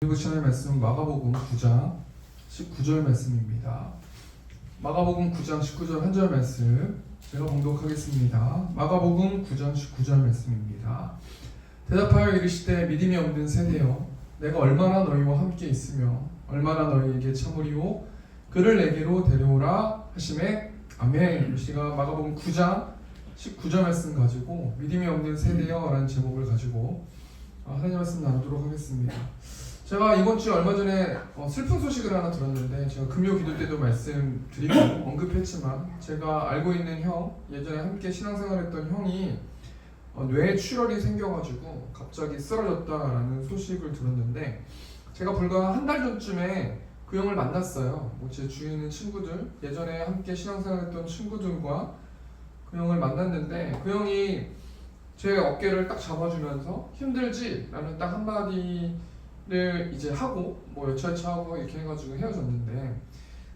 그리고 시간의 말씀은 마가복음 9장 19절 말씀입니다. 마가복음 9장 19절 한 절 말씀 제가 봉독하겠습니다. 마가복음 9장 19절 말씀입니다. 대답하여 이르시되 믿음이 없는 세대여 내가 얼마나 너희와 함께 있으며 얼마나 너희에게 참으리오 그를 내게로 데려오라 하시매 아멘. 우리가 마가복음 9장 19절 말씀 가지고 믿음이 없는 세대여 라는 제목을 가지고 하나님 말씀 나누도록 하겠습니다. 제가 이번 주에 얼마 전에 슬픈 소식을 하나 들었는데 제가 금요 기도 때도 말씀드리고 언급했지만 제가 알고 있는 형, 예전에 함께 신앙생활했던 형이 뇌에 출혈이 생겨가지고 갑자기 쓰러졌다라는 소식을 들었는데 제가 불과 한 달 전쯤에 그 형을 만났어요. 제 주위에 있는 친구들, 예전에 함께 신앙생활했던 친구들과 그 형을 만났는데 그 형이 제 어깨를 딱 잡아주면서 힘들지? 라는 딱 한마디를 이제 하고 여차여차 하고 이렇게 해가지고 헤어졌는데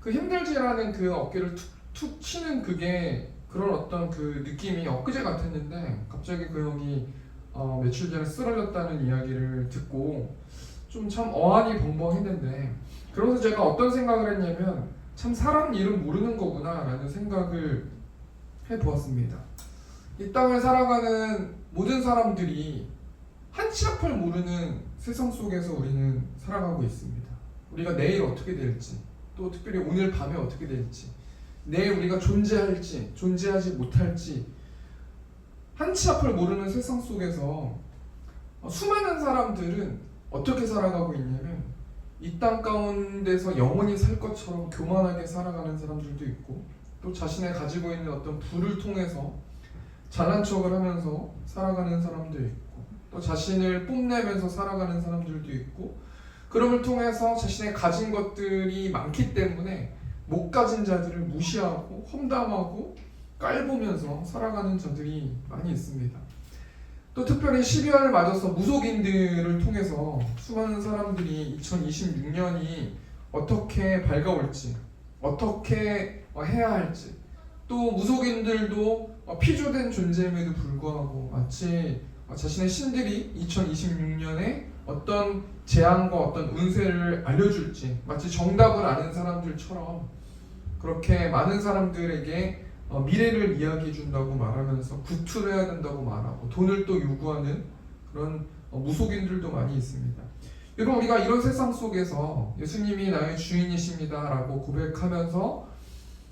그 힘들지라는 그 어깨를 툭툭 치는 그게 그런 어떤 그 느낌이 엊그제 같았는데 갑자기 그 형이 며칠 전에 쓰러졌다는 이야기를 듣고 좀 참 어안이 벙벙했는데 그러면서 제가 어떤 생각을 했냐면 참 사람 일은 모르는 거구나 라는 생각을 해보았습니다. 이 땅을 살아가는 모든 사람들이 한치 앞을 모르는 세상 속에서 우리는 살아가고 있습니다. 우리가 내일 어떻게 될지, 또 특별히 오늘 밤에 어떻게 될지, 내일 우리가 존재할지, 존재하지 못할지 한치 앞을 모르는 세상 속에서 수많은 사람들은 어떻게 살아가고 있냐면 이 땅 가운데서 영원히 살 것처럼 교만하게 살아가는 사람들도 있고 또 자신의 가지고 있는 어떤 부를 통해서 잘난 척을 하면서 살아가는 사람도 있고 또 자신을 뽐내면서 살아가는 사람들도 있고 그럼을 통해서 자신의 가진 것들이 많기 때문에 못 가진 자들을 무시하고 험담하고 깔보면서 살아가는 자들이 많이 있습니다. 또 특별히 12월을 맞아서 무속인들을 통해서 수많은 사람들이 2026년이 어떻게 밝아올지 어떻게 해야 할지 또 무속인들도 피조된 존재임에도 불구하고 마치 자신의 신들이 2026년에 어떤 재앙과 어떤 운세를 알려줄지 마치 정답을 아는 사람들처럼 그렇게 많은 사람들에게 미래를 이야기해 준다고 말하면서 구투를 해야 된다고 말하고 돈을 또 요구하는 그런 무속인들도 많이 있습니다. 여러분 우리가 이런 세상 속에서 예수님이 나의 주인이십니다 라고 고백하면서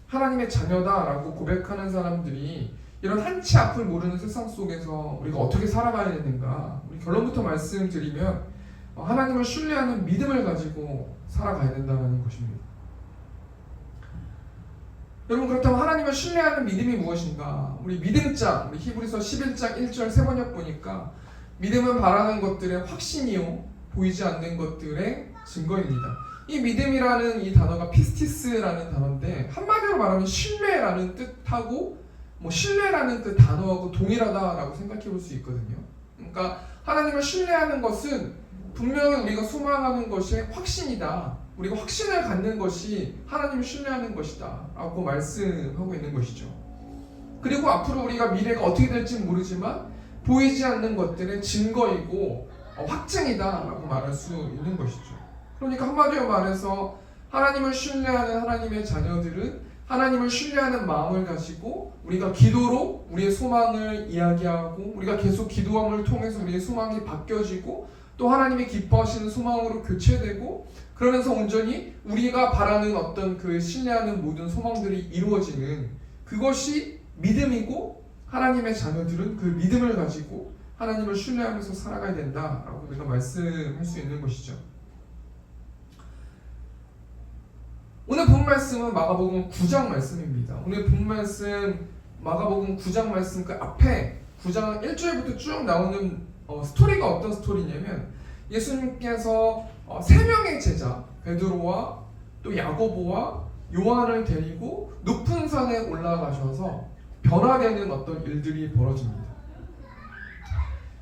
하나님의 자녀다 라고 고백하는 사람들이 이런 한치 앞을 모르는 세상 속에서 우리가 어떻게 살아가야 되는가 우리 결론부터 말씀드리면 하나님을 신뢰하는 믿음을 가지고 살아가야 된다는 것입니다. 여러분 그렇다면 하나님을 신뢰하는 믿음이 무엇인가? 우리 믿음장, 우리 히브리서 11장 1절 세 번역 보니까 믿음은 바라는 것들의 확신이요 보이지 않는 것들의 증거입니다. 이 믿음이라는 이 단어가 피스티스라는 단어인데 한마디로 말하면 신뢰라는 뜻하고 신뢰라는 그 단어하고 동일하다라고 생각해 볼 수 있거든요. 그러니까 하나님을 신뢰하는 것은 분명히 우리가 소망하는 것이 확신이다. 우리가 확신을 갖는 것이 하나님을 신뢰하는 것이다 라고 말씀하고 있는 것이죠. 그리고 앞으로 우리가 미래가 어떻게 될지 모르지만 보이지 않는 것들의 증거이고 확증이다 라고 말할 수 있는 것이죠. 그러니까 한마디로 말해서 하나님을 신뢰하는 하나님의 자녀들은 하나님을 신뢰하는 마음을 가지고 우리가 기도로 우리의 소망을 이야기하고 우리가 계속 기도함을 통해서 우리의 소망이 바뀌어지고 또 하나님이 기뻐하시는 소망으로 교체되고 그러면서 온전히 우리가 바라는 어떤 그 신뢰하는 모든 소망들이 이루어지는 그것이 믿음이고 하나님의 자녀들은 그 믿음을 가지고 하나님을 신뢰하면서 살아가야 된다라고 우리가 말씀할 수 있는 것이죠. 오늘 본 말씀은 마가복음 9장 말씀입니다. 오늘 본 말씀 마가복음 9장 말씀 그 앞에 9장 1절부터 쭉 나오는 스토리가 어떤 스토리냐면 예수님께서 3명의 제자 베드로와 또 야고보와 요한을 데리고 높은 산에 올라가셔서 변화되는 어떤 일들이 벌어집니다.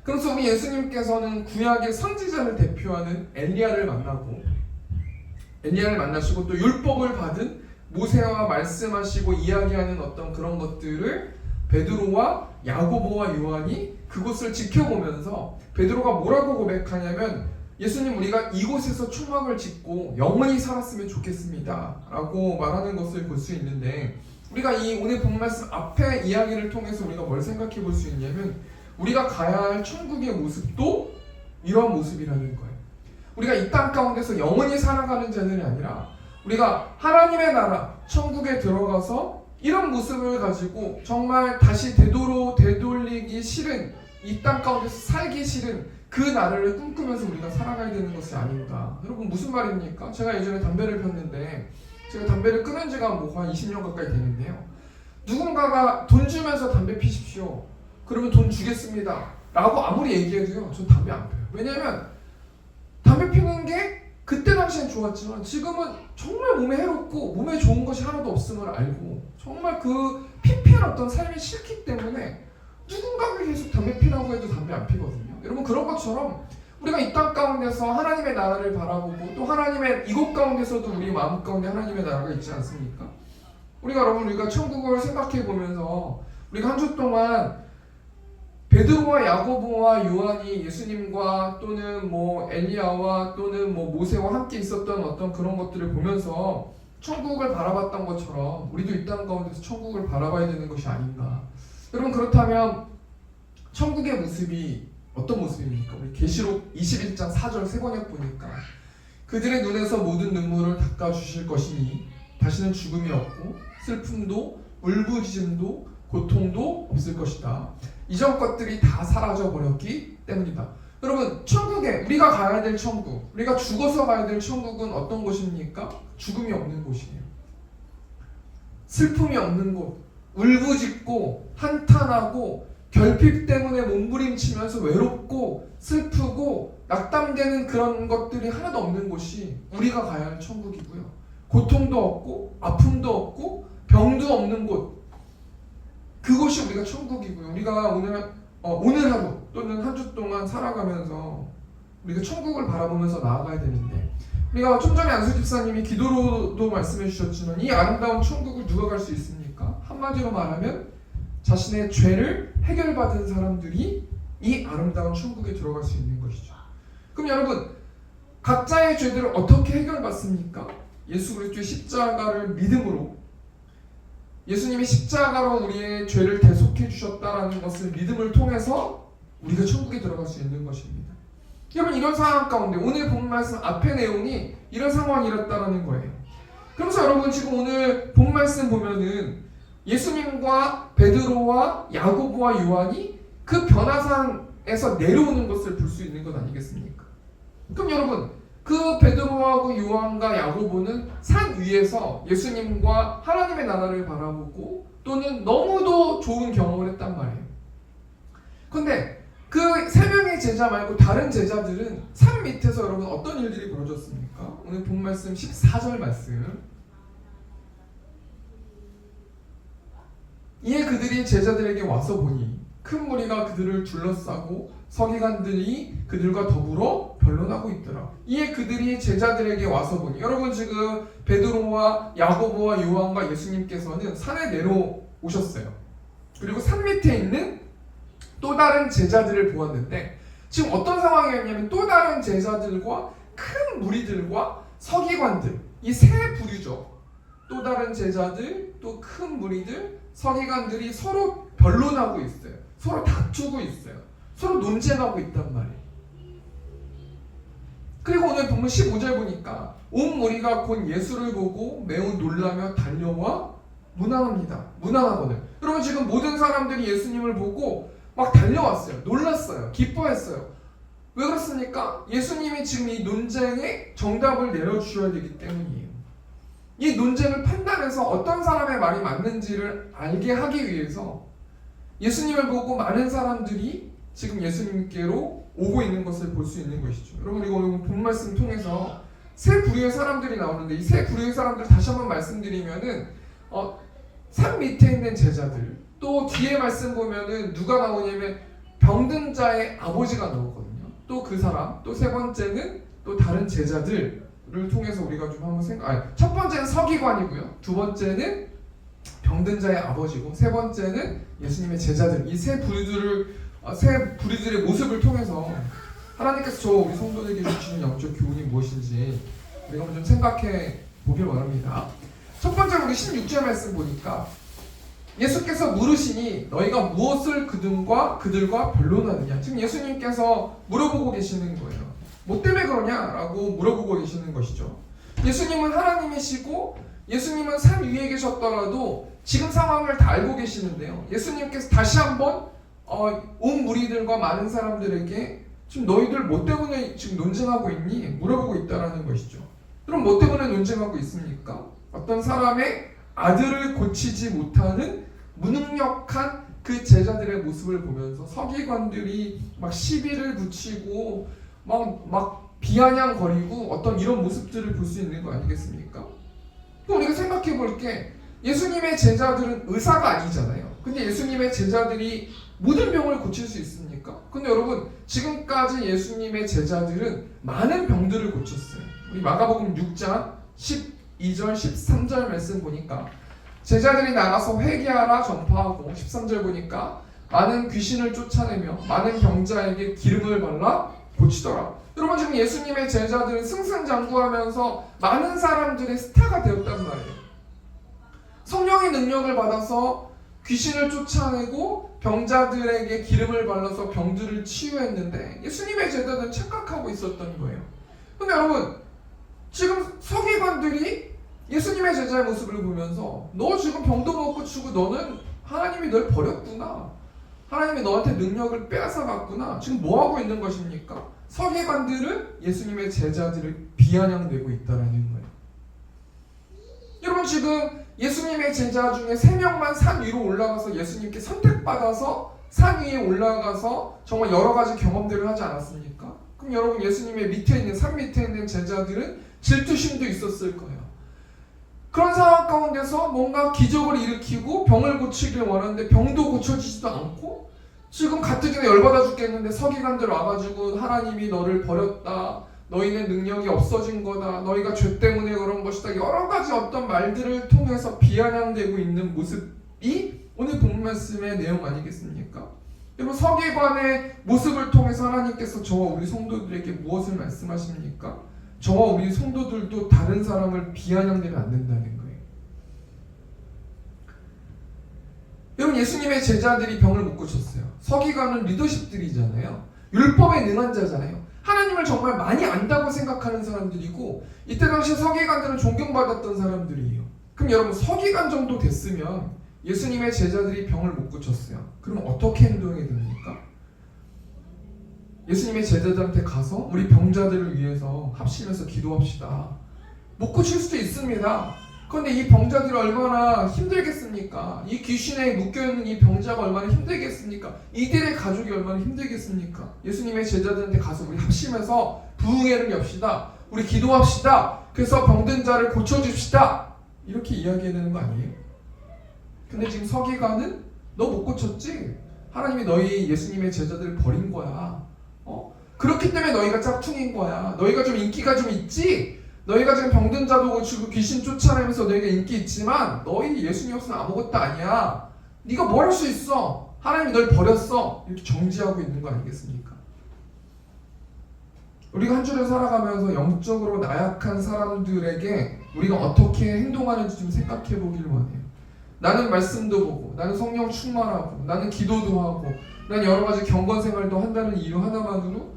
그래서 우리 예수님께서는 구약의 선지자를 대표하는 엘리야를 만나시고 또 율법을 받은 모세와 말씀하시고 이야기하는 어떤 그런 것들을 베드로와 야고보와 요한이 그곳을 지켜보면서 베드로가 뭐라고 고백하냐면 예수님, 우리가 이곳에서 초막을 짓고 영원히 살았으면 좋겠습니다 라고 말하는 것을 볼 수 있는데, 우리가 이 오늘 본 말씀 앞에 이야기를 통해서 우리가 뭘 생각해 볼 수 있냐면 우리가 가야 할 천국의 모습도 이러한 모습이라는 거예요. 우리가 이 땅 가운데서 영원히 살아가는 자들이 아니라 우리가 하나님의 나라 천국에 들어가서 이런 모습을 가지고 정말 다시 되돌리기 싫은, 이 땅 가운데서 살기 싫은 그 나라를 꿈꾸면서 우리가 살아가야 되는 것이 아닌가. 여러분, 무슨 말입니까? 제가 예전에 담배를 폈는데, 제가 담배를 끊은 지가 한 20년 가까이 되는데요, 누군가가 돈 주면서 담배 피십시오, 그러면 돈 주겠습니다 라고 아무리 얘기해도요, 전 담배 안 펴요. 왜냐면 담배 피는 게 그때 당시엔 좋았지만 지금은 정말 몸에 해롭고 몸에 좋은 것이 하나도 없음을 알고 정말 그 피폐한 어떤 삶이 싫기 때문에 누군가가 계속 담배 피라고 해도 담배 안 피거든요. 여러분, 그런 것처럼 우리가 이 땅 가운데서 하나님의 나라를 바라보고 또 하나님의 이곳 가운데서도 우리 마음 가운데 하나님의 나라가 있지 않습니까? 우리가 천국을 생각해 보면서 우리가 한 주 동안 베드로와 야고보와 요한이 예수님과 또는 엘리야와 또는 모세와 함께 있었던 어떤 그런 것들을 보면서 천국을 바라봤던 것처럼 우리도 이 땅 가운데서 천국을 바라봐야 되는 것이 아닌가. 여러분, 그렇다면 천국의 모습이 어떤 모습입니까? 우리 계시록 21장 4절 세번역 보니까 그들의 눈에서 모든 눈물을 닦아주실 것이니 다시는 죽음이 없고 슬픔도 울부짖음도 고통도 없을 것이다. 이전 것들이 다 사라져 버렸기 때문이다. 여러분, 천국에 우리가 가야 될 천국, 우리가 죽어서 가야 될 천국은 어떤 곳입니까? 죽음이 없는 곳이에요. 슬픔이 없는 곳, 울부짖고 한탄하고 결핍 때문에 몸부림치면서 외롭고 슬프고 낙담되는 그런 것들이 하나도 없는 곳이 우리가 가야 할 천국이고요. 고통도 없고 아픔도 없고 병도 없는 곳, 그것이 우리가 천국이고요. 우리가 오늘 하루 또는 한 주 동안 살아가면서 우리가 천국을 바라보면서 나아가야 되는데, 우리가 좀 전에 안수 집사님이 기도로도 말씀해 주셨지만 이 아름다운 천국을 누가 갈 수 있습니까? 한마디로 말하면 자신의 죄를 해결받은 사람들이 이 아름다운 천국에 들어갈 수 있는 것이죠. 그럼 여러분, 각자의 죄들을 어떻게 해결받습니까? 예수 그리스도의 십자가를 믿음으로, 예수님이 십자가로 우리의 죄를 대속해 주셨다라는 것을 믿음을 통해서 우리가 천국에 들어갈 수 있는 것입니다. 여러분, 이런 상황 가운데 오늘 본 말씀 앞의 내용이 이런 상황이었다라는 거예요. 그래서 여러분, 지금 오늘 본 말씀 보면은 예수님과 베드로와 야고보와 요한이 그 변화산에서 내려오는 것을 볼 수 있는 것 아니겠습니까? 그럼 여러분, 그 베드로하고 요한과 야고보는 산 위에서 예수님과 하나님의 나라를 바라보고 또는 너무도 좋은 경험을 했단 말이에요. 그런데 그 세 명의 제자 말고 다른 제자들은 산 밑에서 여러분 어떤 일들이 벌어졌습니까? 오늘 본 말씀 14절 말씀. 이에 그들이 제자들에게 와서 보니 큰 무리가 그들을 둘러싸고 서기관들이 그들과 더불어 변론하고 있더라. 이에 그들이 제자들에게 와서 보니, 여러분, 지금 베드로와 야고보와 요한과 예수님께서는 산에 내려오셨어요. 그리고 산 밑에 있는 또 다른 제자들을 보았는데, 지금 어떤 상황이었냐면 또 다른 제자들과 큰 무리들과 서기관들, 이 세 부류죠. 또 다른 제자들, 또 큰 무리들, 서기관들이 서로 변론하고 있어요. 서로 다투고 있어요. 서로 논쟁하고 있단 말이에요. 그리고 오늘 본문 15절 보니까 온 무리가 곧 예수를 보고 매우 놀라며 달려와 문안하거늘. 여러분, 지금 모든 사람들이 예수님을 보고 막 달려왔어요. 놀랐어요. 기뻐했어요. 왜 그렇습니까? 예수님이 지금 이 논쟁에 정답을 내려주셔야 되기 때문이에요. 이 논쟁을 판단해서 어떤 사람의 말이 맞는지를 알게 하기 위해서 예수님을 보고 많은 사람들이 지금 예수님께로 오고 있는 것을 볼 수 있는 것이죠. 여러분, 이거 오늘 본 말씀 통해서 세 부류의 사람들이 나오는데, 이 세 부류의 사람들 다시 한번 말씀드리면은 산 밑에 있는 제자들, 또 뒤에 말씀 보면은 누가 나오냐면 병든 자의 아버지가 나오거든요. 또 그 사람, 또 세 번째는 또 다른 제자들을 통해서 우리가 좀 한번 첫 번째는 서기관이고요. 두 번째는 병든 자의 아버지고, 세 번째는 예수님의 제자들. 이 세 부류들의 모습을 통해서 하나님께서 우리 성도들에게 주시는 영적 교훈이 무엇인지 우리가 좀 생각해 보길 원합니다. 첫 번째로 우리 16절 말씀 보니까 예수께서 물으시니 너희가 무엇을 그들과 변론하느냐. 지금 예수님께서 물어보고 계시는 거예요. 뭐 때문에 그러냐라고 물어보고 계시는 것이죠. 예수님은 하나님이시고 예수님은 산 위에 계셨더라도 지금 상황을 다 알고 계시는데요. 예수님께서 다시 한번 온 무리들과 많은 사람들에게 지금 너희들 뭐 때문에 지금 논쟁하고 있니? 물어보고 있다라는 것이죠. 그럼 뭐 때문에 논쟁하고 있습니까? 어떤 사람의 아들을 고치지 못하는 무능력한 그 제자들의 모습을 보면서 서기관들이 막 시비를 붙이고 막 비아냥거리고 어떤 이런 모습들을 볼 수 있는 거 아니겠습니까? 그럼 우리가 생각해 볼 게 예수님의 제자들은 의사가 아니잖아요. 근데 예수님의 제자들이 모든 병을 고칠 수 있습니까? 근데 여러분 지금까지 예수님의 제자들은 많은 병들을 고쳤어요. 우리 마가복음 6장 12절 13절 말씀 보니까 제자들이 나가서 회개하라 전파하고 13절 보니까 많은 귀신을 쫓아내며 많은 병자에게 기름을 발라 고치더라. 여러분 지금 예수님의 제자들은 승승장구하면서 많은 사람들의 스타가 되었단 말이에요. 성령의 능력을 받아서 귀신을 쫓아내고 병자들에게 기름을 발라서 병들을 치유했는데 예수님의 제자들은 착각하고 있었던 거예요. 근데 여러분 지금 서기관들이 예수님의 제자의 모습을 보면서 너 지금 병도 못 고치고 너는 하나님이 널 버렸구나. 하나님이 너한테 능력을 빼앗아갔구나. 지금 뭐하고 있는 것입니까? 서기관들은 예수님의 제자들을 비아냥대고 있다는 거예요. 여러분 지금 예수님의 제자 중에 3명만 산 위로 올라가서 예수님께 선택받아서 산 위에 올라가서 정말 여러 가지 경험들을 하지 않았습니까? 그럼 여러분 예수님의 밑에 있는 산 밑에 있는 제자들은 질투심도 있었을 거예요. 그런 상황 가운데서 뭔가 기적을 일으키고 병을 고치길 원하는데 병도 고쳐지지도 않고 지금 가뜩이나 열받아 죽겠는데 서기관들 와가지고 하나님이 너를 버렸다. 너희는 능력이 없어진 거다. 너희가 죄 때문에 그런 것이다. 여러 가지 어떤 말들을 통해서 비아냥되고 있는 모습이 오늘 본문 말씀의 내용 아니겠습니까? 여러분 서기관의 모습을 통해서 하나님께서 저와 우리 성도들에게 무엇을 말씀하십니까? 저와 우리 성도들도 다른 사람을 비아냥대면 안 된다는 거예요. 여러분 예수님의 제자들이 병을 못 고쳤어요. 서기관은 리더십들이잖아요. 율법에 능한 자잖아요. 하나님을 정말 많이 안다고 생각하는 사람들이고 이때 당시 서기관들은 존경받았던 사람들이에요. 그럼 여러분 서기관 정도 됐으면 예수님의 제자들이 병을 못 고쳤어요. 그럼 어떻게 행동해야 됩니까? 예수님의 제자들한테 가서 우리 병자들을 위해서 합심해서 기도합시다. 못 고칠 수도 있습니다. 그런데 이 병자들이 얼마나 힘들겠습니까? 이 귀신에 묶여있는 이 병자가 얼마나 힘들겠습니까? 이들의 가족이 얼마나 힘들겠습니까? 예수님의 제자들한테 가서 우리 합심해서 부흥회를 엽시다. 우리 기도합시다. 그래서 병든 자를 고쳐줍시다. 이렇게 이야기해야 되는 거 아니에요? 근데 지금 서기관은 너 못 고쳤지? 하나님이 너희 예수님의 제자들을 버린 거야. 그렇기 때문에 너희가 짝퉁인 거야. 너희가 좀 인기가 좀 있지? 너희가 지금 병든 자도 고치고 귀신 쫓아내면서 너희가 인기 있지만 너희 예수님 없으면 아무것도 아니야. 네가 뭘 할 수 있어? 하나님이 널 버렸어. 이렇게 정지하고 있는 거 아니겠습니까? 우리가 한 주를 살아가면서 영적으로 나약한 사람들에게 우리가 어떻게 행동하는지 좀 생각해 보길 원해요. 나는 말씀도 보고 나는 성령 충만하고 나는 기도도 하고 난 여러 가지 경건 생활도 한다는 이유 하나만으로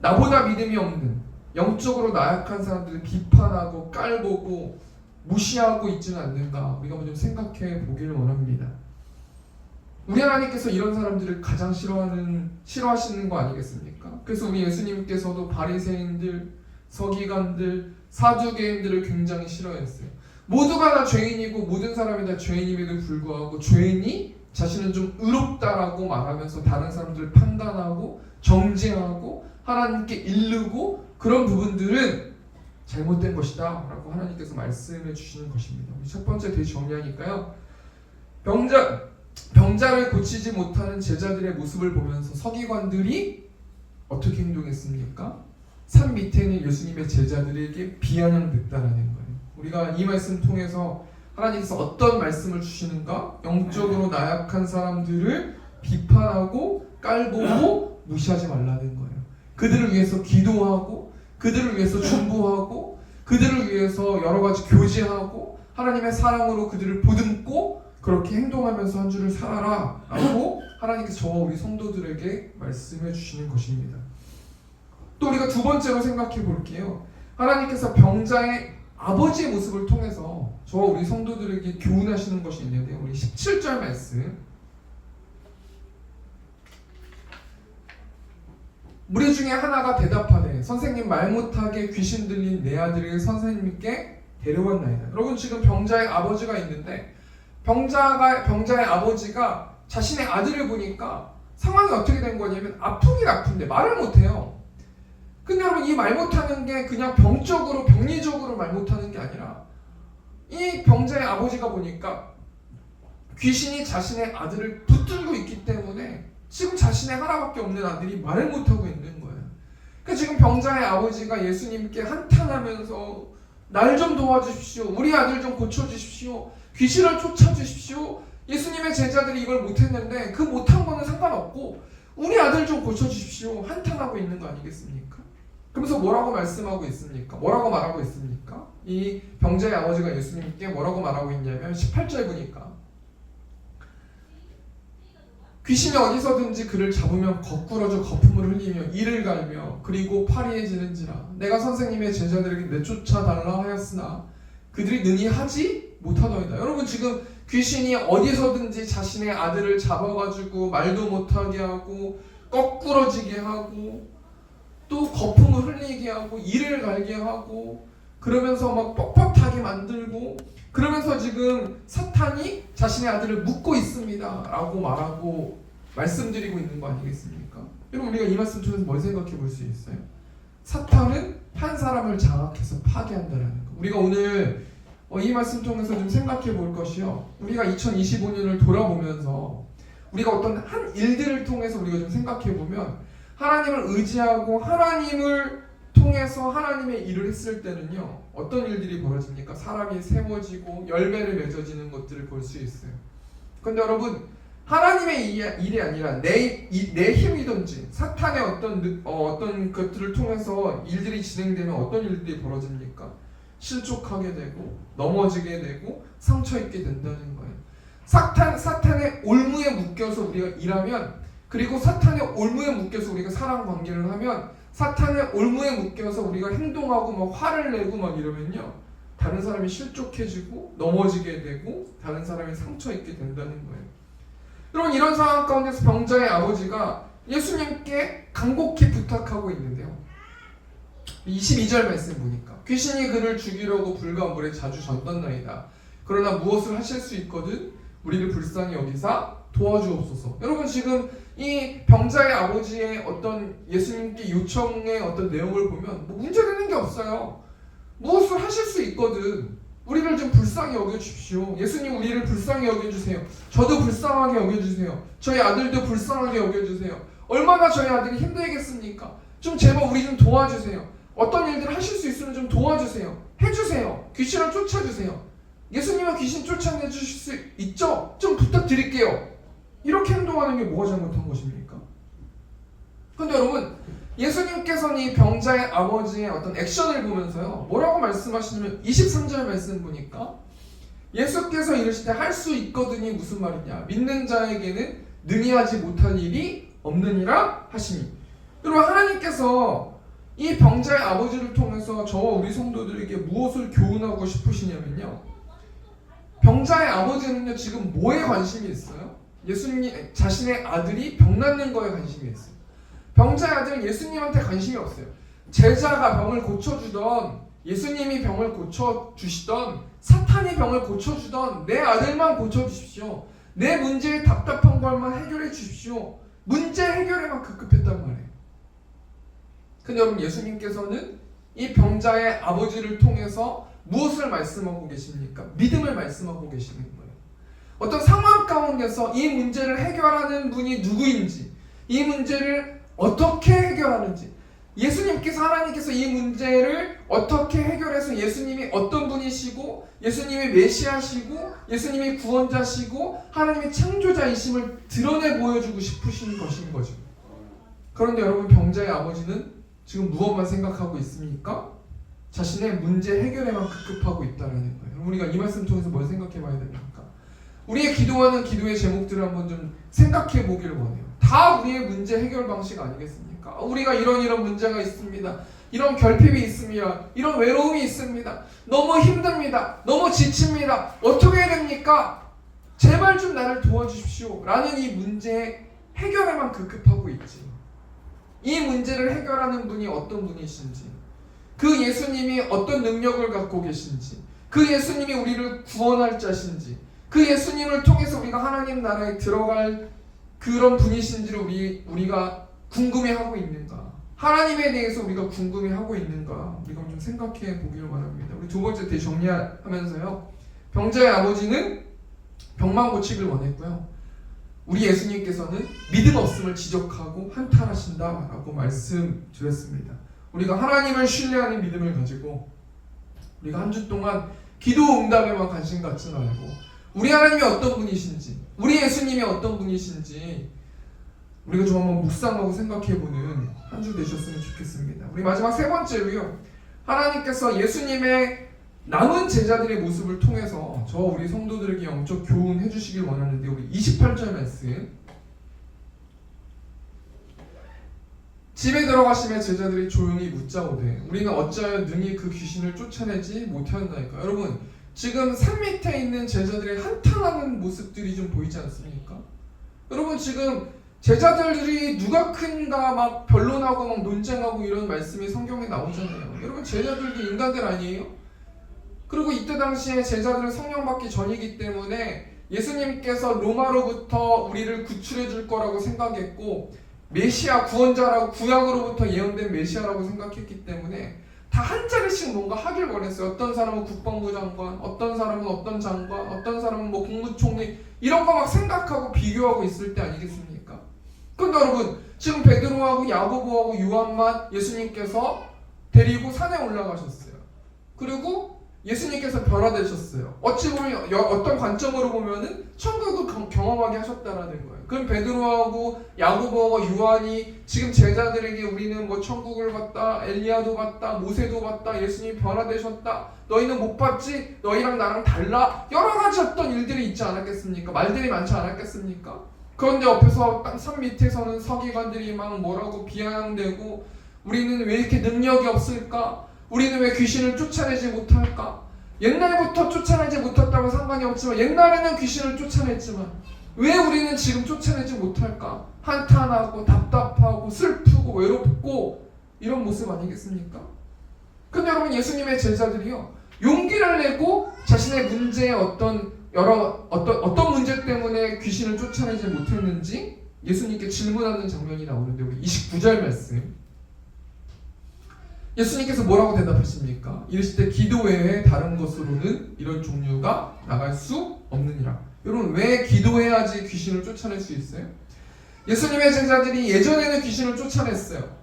나보다 믿음이 없는 영적으로 나약한 사람들을 비판하고 깔보고 무시하고 있지는 않는가 우리가 좀 생각해 보길 원합니다. 우리 하나님께서 이런 사람들을 가장 싫어하시는 거 아니겠습니까? 그래서 우리 예수님께서도 바리새인들, 서기관들, 사두개인들을 굉장히 싫어했어요. 모두가 다 죄인이고 모든 사람이 다 죄인임에도 불구하고 죄인이 자신은 좀 의롭다라고 말하면서 다른 사람들을 판단하고 정죄하고 하나님께 이르고 그런 부분들은 잘못된 것이다 라고 하나님께서 말씀해 주시는 것입니다. 우리 첫 번째 대시 정리하니까요. 병자를 고치지 못하는 제자들의 모습을 보면서 서기관들이 어떻게 행동했습니까? 산 밑에 있는 예수님의 제자들에게 비아냥댔다라는 거예요. 우리가 이 말씀 통해서 하나님께서 어떤 말씀을 주시는가? 영적으로 나약한 사람들을 비판하고 깔보고 무시하지 말라는 거예요. 그들을 위해서 기도하고 그들을 위해서 중보하고 그들을 위해서 여러 가지 교제하고 하나님의 사랑으로 그들을 보듬고 그렇게 행동하면서 한 주를 살아라 라고 하나님께서 저와 우리 성도들에게 말씀해 주시는 것입니다. 또 우리가 두 번째로 생각해 볼게요. 하나님께서 병자의 아버지의 모습을 통해서 저와 우리 성도들에게 교훈하시는 것이 있는데요. 우리 17절 말씀, 무리 중에 하나가 대답하되 선생님, 말 못하게 귀신 들린 내 아들을 선생님께 데려왔나이다. 여러분, 지금 병자의 아버지가 있는데 병자의 아버지가 자신의 아들을 보니까 상황이 어떻게 된 거냐면 아프긴 아픈데 말을 못해요. 근데 여러분, 이 말 못하는 게 그냥 병적으로 병리적으로 말 못하는 게 아니라 이 병자의 아버지가 보니까 귀신이 자신의 아들을 붙들고 있기 때문에 지금 자신의 하나밖에 없는 아들이 말을 못하고 있는 거예요. 그러니까 지금 병자의 아버지가 예수님께 한탄하면서 날 좀 도와주십시오. 우리 아들 좀 고쳐주십시오. 귀신을 쫓아주십시오. 예수님의 제자들이 이걸 못했는데 그 못한 거는 상관없고 우리 아들 좀 고쳐주십시오. 한탄하고 있는 거 아니겠습니까? 그러면서 뭐라고 말씀하고 있습니까? 뭐라고 말하고 있습니까? 이 병자의 아버지가 예수님께 뭐라고 말하고 있냐면 18절 보니까 귀신이 어디서든지 그를 잡으면 거꾸러져 거품을 흘리며 이를 갈며 그리고 파리해지는지라 내가 선생님의 제자들에게 내쫓아달라 하였으나 그들이 능히 하지 못하더이다. 여러분, 지금 귀신이 어디서든지 자신의 아들을 잡아가지고 말도 못하게 하고 거꾸러지게 하고 또 거품을 흘리게 하고 이를 갈게 하고 그러면서 막 뻣뻣하게 만들고 그러면서 지금 사탄이 자신의 아들을 묶고 있습니다 라고 말하고 말씀드리고 있는 거 아니겠습니까? 여러분, 우리가 이 말씀 통해서 뭘 생각해 볼 수 있어요? 사탄은 한 사람을 장악해서 파괴한다는 거. 우리가 오늘 이 말씀 통해서 좀 생각해 볼 것이요, 우리가 2025년을 돌아보면서 우리가 어떤 한 일들을 통해서 우리가 좀 생각해 보면 하나님을 의지하고 하나님을 통해서 하나님의 일을 했을 때는요, 어떤 일들이 벌어집니까? 사람이 세워지고 열매를 맺어지는 것들을 볼 수 있어요. 그런데 여러분, 하나님의 일이 아니라 내 힘이든지 사탄의 어떤 것들을 통해서 일들이 진행되면 어떤 일들이 벌어집니까? 실족하게 되고 넘어지게 되고 상처 입게 된다는 거예요. 사탄의 올무에 묶여서 우리가 일하면, 그리고 사탄의 올무에 묶여서 우리가 사랑 관계를 하면, 사탄의 올무에 묶여서 우리가 행동하고 막 화를 내고 막 이러면요, 다른 사람이 실족해지고 넘어지게 되고 다른 사람이 상처 입게 된다는 거예요. 여러분, 이런 상황 가운데서 병자의 아버지가 예수님께 간곡히 부탁하고 있는데요, 22절 말씀 보니까 귀신이 그를 죽이려고 불과 물에 자주 젖었나이다. 그러나 무엇을 하실 수 있거든 우리를 불쌍히 여기사 도와주옵소서. 여러분, 지금 이 병자의 아버지의 어떤 예수님께 요청의 어떤 내용을 보면 뭐 문제되는 게 없어요. 무엇을 하실 수 있거든 우리를 좀 불쌍히 여겨주십시오. 예수님, 우리를 불쌍히 여겨주세요. 저도 불쌍하게 여겨주세요. 저희 아들도 불쌍하게 여겨주세요. 얼마나 저희 아들이 힘들겠습니까? 좀 제발 우리 좀 도와주세요. 어떤 일들 하실 수 있으면 좀 도와주세요. 해주세요. 귀신을 쫓아주세요. 예수님은 귀신 쫓아내주실 수 있죠? 좀 부탁드릴게요. 이렇게 행동하는 게 뭐가 잘못한 것입니까? 근데 여러분, 예수님께서는 이 병자의 아버지의 어떤 액션을 보면서요, 뭐라고 말씀하시냐면 23절 말씀 보니까 예수께서 이르실 때 할 수 있거든이 무슨 말이냐, 믿는 자에게는 능히 하지 못할 일이 없느니라 하시니. 여러분, 하나님께서 이 병자의 아버지를 통해서 저와 우리 성도들에게 무엇을 교훈하고 싶으시냐면요, 병자의 아버지는요 지금 뭐에 관심이 있어요? 예수님 자신의 아들이 병 낫는 거에 관심이 있어요. 병자의 아들은 예수님한테 관심이 없어요. 제자가 병을 고쳐주던, 예수님이 병을 고쳐주시던, 사탄이 병을 고쳐주던 내 아들만 고쳐주십시오. 내 문제의 답답한 것만 해결해 주십시오. 문제 해결에만 급급했단 말이에요. 근데 여러분, 예수님께서는 이 병자의 아버지를 통해서 무엇을 말씀하고 계십니까? 믿음을 말씀하고 계시는 거예요. 어떤 상황 가운데서 이 문제를 해결하는 분이 누구인지, 이 문제를 어떻게 해결하는지, 예수님께서 하나님께서 이 문제를 어떻게 해결해서 예수님이 어떤 분이시고 예수님이 메시아시고 예수님이 구원자시고 하나님의 창조자이심을 드러내 보여주고 싶으신 것인 거죠. 그런데 여러분 병자의 아버지는 지금 무엇만 생각하고 있습니까? 자신의 문제 해결에만 급급하고 있다는 거예요. 우리가 이 말씀 통해서 뭘 생각해 봐야 됩니까? 우리의 기도하는 기도의 제목들을 한번 좀 생각해 보길 원해요. 다 우리의 문제 해결 방식 아니겠습니까? 우리가 이런 문제가 있습니다. 이런 결핍이 있습니다. 이런 외로움이 있습니다. 너무 힘듭니다. 너무 지칩니다. 어떻게 해야 됩니까? 제발 좀 나를 도와주십시오. 라는 이 문제 해결에만 급급하고 있지. 이 문제를 해결하는 분이 어떤 분이신지, 그 예수님이 어떤 능력을 갖고 계신지, 그 예수님이 우리를 구원할 자신지, 그 예수님을 통해서 우리가 하나님 나라에 들어갈 그런 분이신지를 우리가 궁금해하고 있는가? 하나님에 대해서 우리가 궁금해하고 있는가? 우리가 좀 생각해 보기를 원합니다. 우리 두 번째 정리하면서요. 병자의 아버지는 병만 고치길 원했고요. 우리 예수님께서는 믿음 없음을 지적하고 한탄하신다라고 말씀드렸습니다. 우리가 하나님을 신뢰하는 믿음을 가지고 우리가 한 주 동안 기도 응답에만 관심 갖지 말고 우리 하나님이 어떤 분이신지, 우리 예수님이 어떤 분이신지 우리가 좀 한번 묵상하고 생각해보는 한 주 되셨으면 좋겠습니다. 우리 마지막 세 번째로요. 하나님께서 예수님의 남은 제자들의 모습을 통해서 저 우리 성도들에게 영적 교훈해 주시길 원하는데 우리 28절 말씀 집에 들어가시며 제자들이 조용히 묻자오되 우리는 어찌하여 능히 그 귀신을 쫓아내지 못하였나이까. 여러분 지금 산 밑에 있는 제자들의 한탄하는 모습들이 좀 보이지 않습니까? 여러분 지금 제자들이 누가 큰가 막 변론하고 막 논쟁하고 이런 말씀이 성경에 나오잖아요. 여러분 제자들도 인간들 아니에요? 그리고 이때 당시에 제자들은 성령 받기 전이기 때문에 예수님께서 로마로부터 우리를 구출해 줄 거라고 생각했고 메시아 구원자라고 구약으로부터 예언된 메시아라고 생각했기 때문에 다 한 자리씩 뭔가 하길 원했어요. 어떤 사람은 국방부 장관, 어떤 사람은 어떤 장관, 어떤 사람은 뭐 국무총리 이런 거 막 생각하고 비교하고 있을 때 아니겠습니까? 근데 여러분 지금 베드로하고 야고보하고 요한만 예수님께서 데리고 산에 올라가셨어요. 그리고 예수님께서 변화되셨어요. 어찌 보면 어떤 관점으로 보면은 천국을 경험하게 하셨다라는 거예요. 그럼 베드로하고 야고보하고 요한이 지금 제자들에게 우리는 뭐 천국을 봤다, 엘리야도 봤다, 모세도 봤다, 예수님 변화되셨다, 너희는 못 봤지? 너희랑 나랑 달라? 여러 가지 어떤 일들이 있지 않았겠습니까? 말들이 많지 않았겠습니까? 그런데 옆에서 산 밑에서는 서기관들이 막 뭐라고 비아냥대고 우리는 왜 이렇게 능력이 없을까? 우리는 왜 귀신을 쫓아내지 못할까? 옛날부터 쫓아내지 못했다면 상관이 없지만 옛날에는 귀신을 쫓아냈지만 왜 우리는 지금 쫓아내지 못할까? 한탄하고 답답하고 슬프고 외롭고 이런 모습 아니겠습니까? 근데 여러분 예수님의 제자들이요 용기를 내고 자신의 문제의 어떤 문제 때문에 귀신을 쫓아내지 못했는지 예수님께 질문하는 장면이 나오는데 우리 29절 말씀 예수님께서 뭐라고 대답하십니까? 이르실 때 기도 외에 다른 것으로는 이런 종류가 나갈 수 없느니라. 여러분 왜 기도해야지 귀신을 쫓아낼 수 있어요? 예수님의 제자들이 예전에는 귀신을 쫓아냈어요.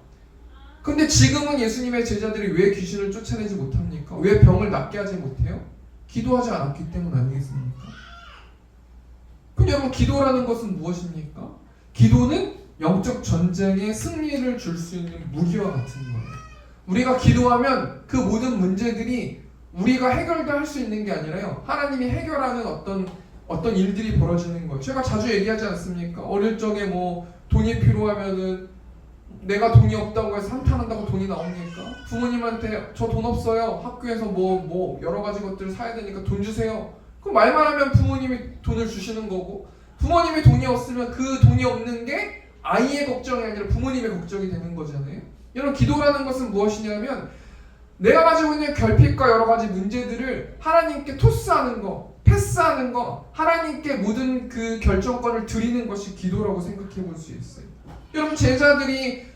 근데 지금은 예수님의 제자들이 왜 귀신을 쫓아내지 못합니까? 왜 병을 낫게 하지 못해요? 기도하지 않았기 때문 아니겠습니까? 그럼 여러분 기도라는 것은 무엇입니까? 기도는 영적 전쟁에 승리를 줄 수 있는 무기와 같은 거예요. 우리가 기도하면 그 모든 문제들이 우리가 해결도 할 수 있는 게 아니라요. 하나님이 해결하는 어떤 일들이 벌어지는 거예요. 제가 자주 얘기하지 않습니까? 어릴 적에 뭐 돈이 필요하면은 내가 돈이 없다고 해서 한탄한다고 돈이 나옵니까? 부모님한테 저 돈 없어요. 학교에서 뭐 여러 가지 것들을 사야 되니까 돈 주세요. 그럼 말만 하면 부모님이 돈을 주시는 거고 부모님이 돈이 없으면 그 돈이 없는 게 아이의 걱정이 아니라 부모님의 걱정이 되는 거잖아요. 여러분 기도라는 것은 무엇이냐면 내가 가지고 있는 결핍과 여러 가지 문제들을 하나님께 토스하는 거, 패스하는 거, 하나님께 모든 그 결정권을 드리는 것이 기도라고 생각해 볼 수 있어요. 여러분 제자들이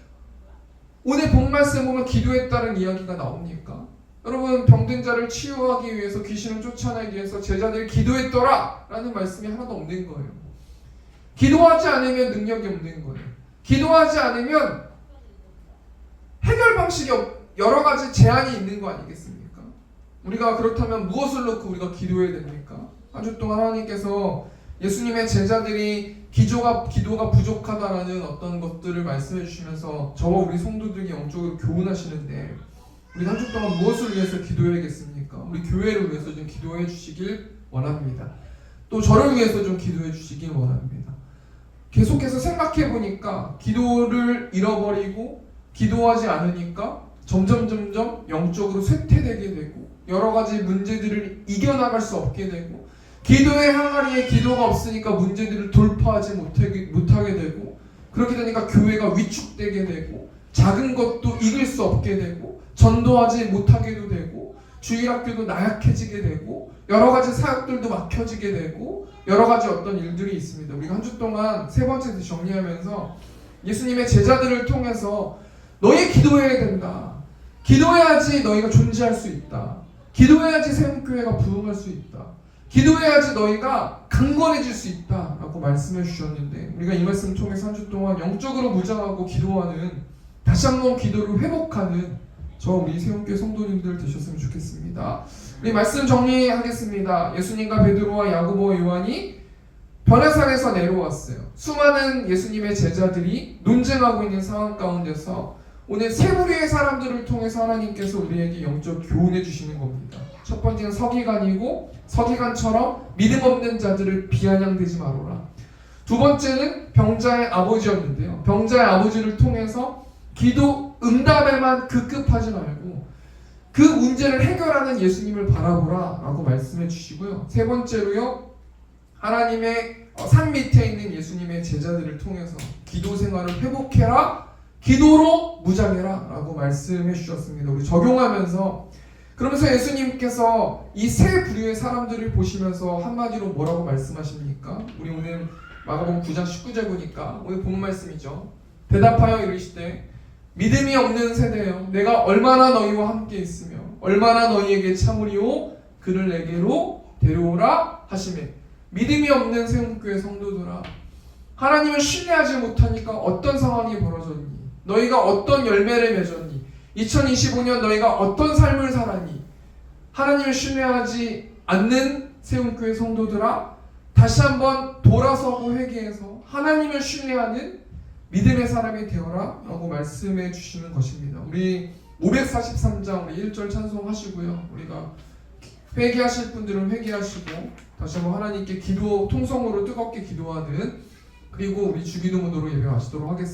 오늘 본 말씀 보면 기도했다는 이야기가 나옵니까? 여러분 병든 자를 치유하기 위해서 귀신을 쫓아내기 위해서 제자들이 기도했더라 라는 말씀이 하나도 없는 거예요. 기도하지 않으면 능력이 없는 거예요. 기도하지 않으면 해결 방식이 여러 가지 제한이 있는 거 아니겠습니까? 우리가 그렇다면 무엇을 놓고 우리가 기도해야 됩니까? 한 주 동안 하나님께서 예수님의 제자들이 기도가 부족하다라는 어떤 것들을 말씀해 주시면서 저와 우리 성도들에게 영적으로 교훈하시는데 우리가 한 주 동안 무엇을 위해서 기도해야겠습니까? 우리 교회를 위해서 좀 기도해 주시길 원합니다. 또 저를 위해서 좀 기도해 주시길 원합니다. 계속해서 생각해 보니까 기도를 잃어버리고 기도하지 않으니까 점점 영적으로 쇠퇴되게 되고 여러 가지 문제들을 이겨나갈 수 없게 되고 기도의 항아리에 기도가 없으니까 문제들을 돌파하지 못하게 되고 그렇게 되니까 교회가 위축되게 되고 작은 것도 이길 수 없게 되고 전도하지 못하게도 되고 주일학교도 나약해지게 되고 여러 가지 사역들도 막혀지게 되고 여러 가지 어떤 일들이 있습니다. 우리가 한 주 동안 세 번째 정리하면서 예수님의 제자들을 통해서 너희 기도해야 된다. 기도해야지 너희가 존재할 수 있다. 기도해야지 세움교회가 부흥할 수 있다. 기도해야지 너희가 강건해질 수 있다 라고 말씀해 주셨는데 우리가 이 말씀을 통해서 한 주 동안 영적으로 무장하고 기도하는 다시 한번 기도를 회복하는 저 우리 세움교회 성도님들 되셨으면 좋겠습니다. 우리 말씀 정리하겠습니다. 예수님과 베드로와 야고보와 요한이 변화산에서 내려왔어요. 수많은 예수님의 제자들이 논쟁하고 있는 상황 가운데서 오늘 세 부류의 사람들을 통해서 하나님께서 우리에게 영적 교훈해 주시는 겁니다. 첫 번째는 서기관이고 서기관처럼 믿음 없는 자들을 비아냥대지 마라. 두 번째는 병자의 아버지였는데요. 병자의 아버지를 통해서 기도 응답에만 급급하지 말고 그 문제를 해결하는 예수님을 바라보라 라고 말씀해 주시고요. 세 번째로요. 하나님의 산 밑에 있는 예수님의 제자들을 통해서 기도 생활을 회복해라. 기도로 무장해라 라고 말씀해 주셨습니다. 우리 적용하면서 그러면서 예수님께서 이 세 부류의 사람들을 보시면서 한마디로 뭐라고 말씀하십니까? 우리 오늘 마가복음 9장 19절 보니까 오늘 본 말씀이죠. 대답하여 이르시되 믿음이 없는 세대여 내가 얼마나 너희와 함께 있으며 얼마나 너희에게 참으리오 그를 내게로 데려오라 하시매 믿음이 없는 세움교회 성도들아 하나님을 신뢰하지 못하니까 어떤 상황이 벌어졌니? 너희가 어떤 열매를 맺었니? 2025년 너희가 어떤 삶을 살았니? 하나님을 신뢰하지 않는 세움교회 성도들아 다시 한번 돌아서고 회개해서 하나님을 신뢰하는 믿음의 사람이 되어라 라고 말씀해 주시는 것입니다. 우리 543장 우리 1절 찬송하시고요. 우리가 회개하실 분들은 회개하시고 다시 한번 하나님께 기도 통성으로 뜨겁게 기도하는 그리고 우리 주기도문으로 예배 마치도록 하겠습니다.